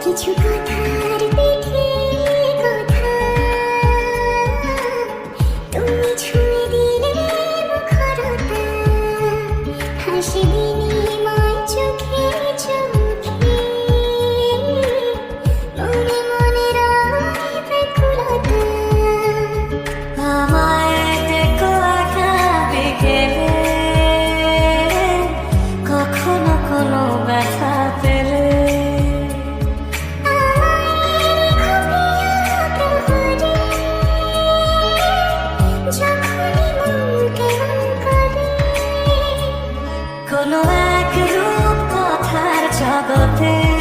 কিছু কথার পিঠে কথা তুমি ছুঁয়ে দিলে মুখরতা হাসি বিনিময় চোখে চোখে মনে মনে রয় ব্যাকুলতা আমায় দেখো একা বিকেলে কখনো কোনো ব্যথা পেলে কোনো এক রূপ কথার জগতে